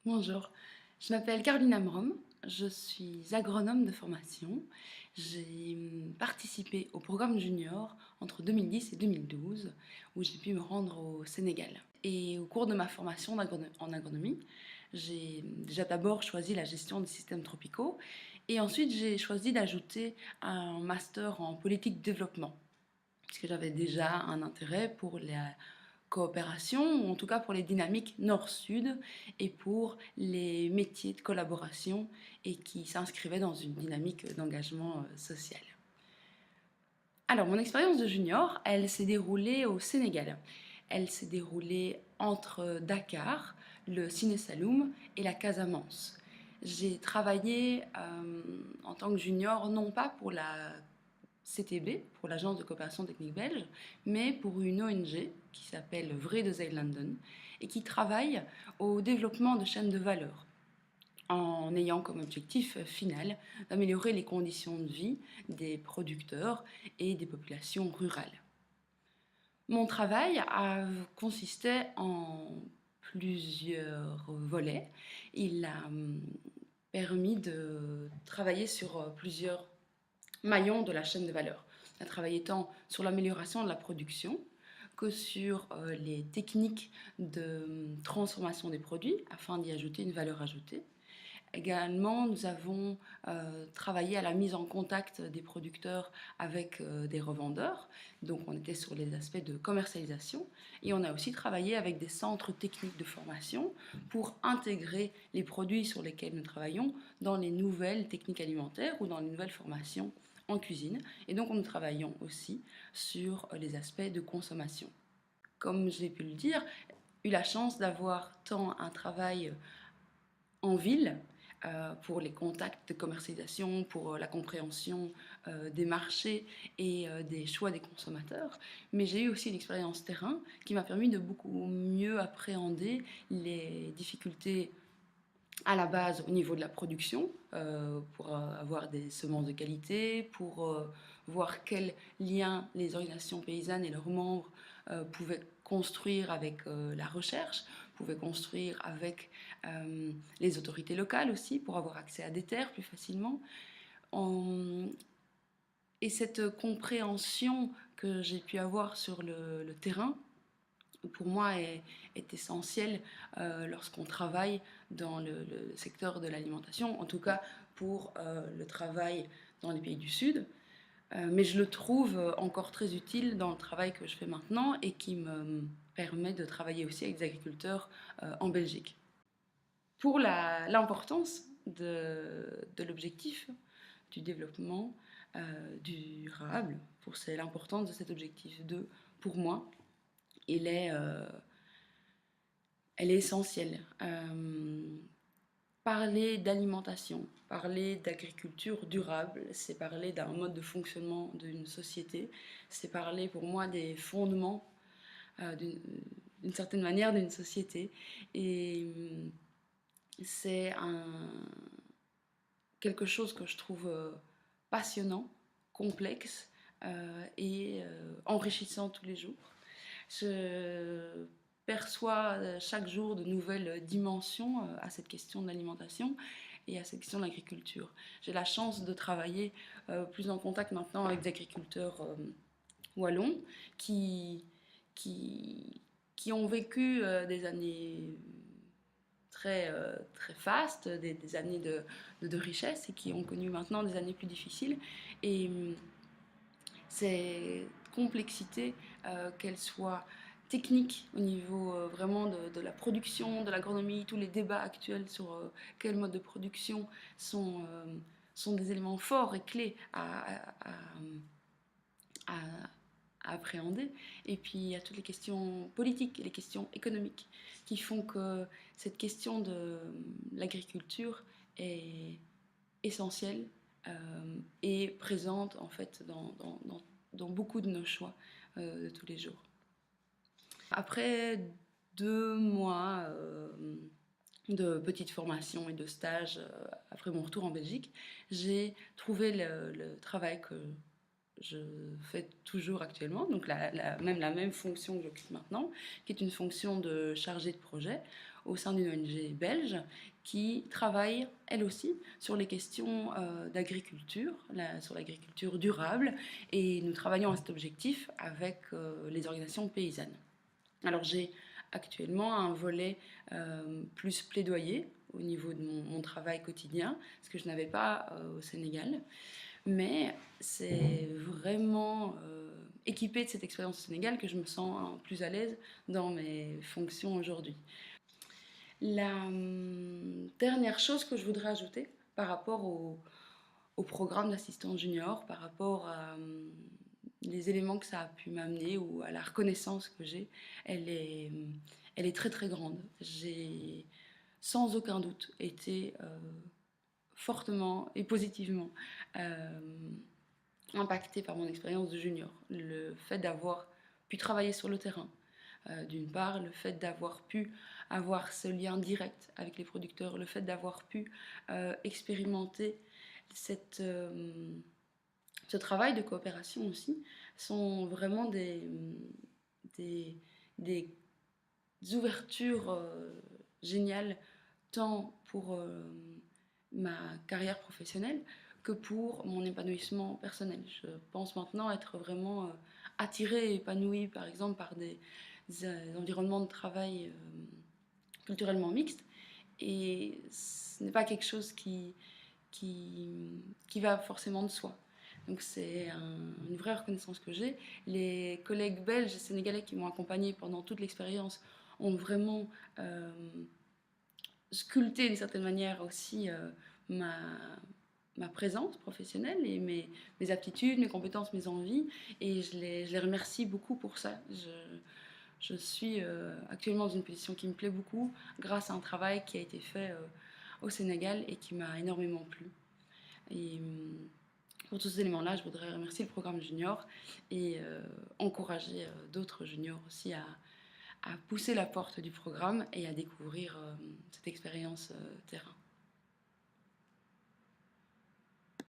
Bonjour, je m'appelle Caroline Amrom, je suis agronome de formation. J'ai participé au programme junior entre 2010 et 2012 où j'ai pu me rendre au Sénégal. Et au cours de ma formation en agronomie, j'ai déjà d'abord choisi la gestion des systèmes tropicaux et ensuite j'ai choisi d'ajouter un master en politique de développement parce que j'avais déjà un intérêt pour la coopération, ou en tout cas pour les dynamiques nord-sud et pour les métiers de collaboration et qui s'inscrivaient dans une dynamique d'engagement social. Alors, mon expérience de junior, elle s'est déroulée au Sénégal. Elle s'est déroulée entre Dakar, le Ciné Saloum et la Casamance. J'ai travaillé en tant que junior, non pas pour la CTB, pour l'Agence de coopération technique belge, mais pour une ONG qui s'appelle Vrede Zeilanden et qui travaille au développement de chaînes de valeur en ayant comme objectif final d'améliorer les conditions de vie des producteurs et des populations rurales. Mon travail consistait en plusieurs volets. Il a permis de travailler sur plusieurs maillons de la chaîne de valeur. On a travaillé tant sur l'amélioration de la production que sur les techniques de transformation des produits afin d'y ajouter une valeur ajoutée. Également, nous avons travaillé à la mise en contact des producteurs avec des revendeurs. Donc, on était sur les aspects de commercialisation. Et on a aussi travaillé avec des centres techniques de formation pour intégrer les produits sur lesquels nous travaillons dans les nouvelles techniques alimentaires ou dans les nouvelles formations en cuisine. Et donc, nous travaillons aussi sur les aspects de consommation. Comme j'ai pu le dire, eu la chance d'avoir tant un travail en ville pour les contacts de commercialisation, pour la compréhension des marchés et des choix des consommateurs. Mais j'ai eu aussi une expérience terrain qui m'a permis de beaucoup mieux appréhender les difficultés à la base au niveau de la production, pour avoir des semences de qualité, pour voir quels liens les organisations paysannes et leurs membres pouvaient construire avec la recherche, pouvaient construire avec les autorités locales aussi, pour avoir accès à des terres plus facilement. Et cette compréhension que j'ai pu avoir sur le terrain, pour moi, est essentielle lorsqu'on travaille dans le secteur de l'alimentation, en tout cas pour le travail dans les pays du Sud. Mais je le trouve encore très utile dans le travail que je fais maintenant et qui me permet de travailler aussi avec des agriculteurs en Belgique. Pour l'importance de l'objectif du développement durable, c'est l'importance de cet objectif 2 pour moi, il est, elle est essentielle. Parler d'alimentation, parler d'agriculture durable, c'est parler d'un mode de fonctionnement d'une société, c'est parler pour moi des fondements d'une certaine manière d'une société. Et c'est quelque chose que je trouve passionnant, complexe et enrichissant tous les jours. Je perçois chaque jour de nouvelles dimensions à cette question de l'alimentation et à cette question de l'agriculture. J'ai la chance de travailler plus en contact maintenant avec des agriculteurs wallons qui ont vécu des années très fastes, des années de richesse et qui ont connu maintenant des années plus difficiles. Et cette complexité, qu'elle soit technique au niveau vraiment de la production, de l'agronomie, tous les débats actuels sur quel mode de production sont des éléments forts et clés à appréhender. Et puis il y a toutes les questions politiques et les questions économiques qui font que cette question de l'agriculture est essentielle et présente en fait dans beaucoup de nos choix de tous les jours. Après 2 mois de petite formation et de stage après mon retour en Belgique, j'ai trouvé le travail que je fais toujours actuellement, donc même la même fonction que j'occupe maintenant, qui est une fonction de chargée de projet au sein d'une ONG belge qui travaille, elle aussi, sur les questions d'agriculture, sur l'agriculture durable, et nous travaillons à cet objectif avec les organisations paysannes. Alors j'ai actuellement un volet plus plaidoyer au niveau de mon travail quotidien, ce que je n'avais pas au Sénégal. Mais c'est vraiment équipée de cette expérience au Sénégal que je me sens plus à l'aise dans mes fonctions aujourd'hui. La dernière chose que je voudrais ajouter par rapport au programme d'assistant junior, par rapport à les éléments que ça a pu m'amener ou à la reconnaissance que j'ai, elle est très très grande. J'ai sans aucun doute été fortement et positivement impactée par mon expérience de junior. Le fait d'avoir pu travailler sur le terrain, d'une part, le fait d'avoir pu avoir ce lien direct avec les producteurs, le fait d'avoir pu expérimenter ce travail de coopération aussi, sont vraiment des ouvertures géniales, tant pour ma carrière professionnelle que pour mon épanouissement personnel. Je pense maintenant être vraiment attirée et épanouie, par exemple, par des environnements de travail culturellement mixtes. Et ce n'est pas quelque chose qui va forcément de soi. Donc c'est une vraie reconnaissance que j'ai. Les collègues belges et sénégalais qui m'ont accompagnée pendant toute l'expérience ont vraiment sculpté d'une certaine manière aussi ma présence professionnelle et mes aptitudes, mes compétences, mes envies. Et je les remercie beaucoup pour ça. Je suis actuellement dans une position qui me plaît beaucoup grâce à un travail qui a été fait au Sénégal et qui m'a énormément plu. Et pour tous ces éléments-là, je voudrais remercier le programme junior et encourager d'autres juniors aussi à pousser la porte du programme et à découvrir cette expérience terrain.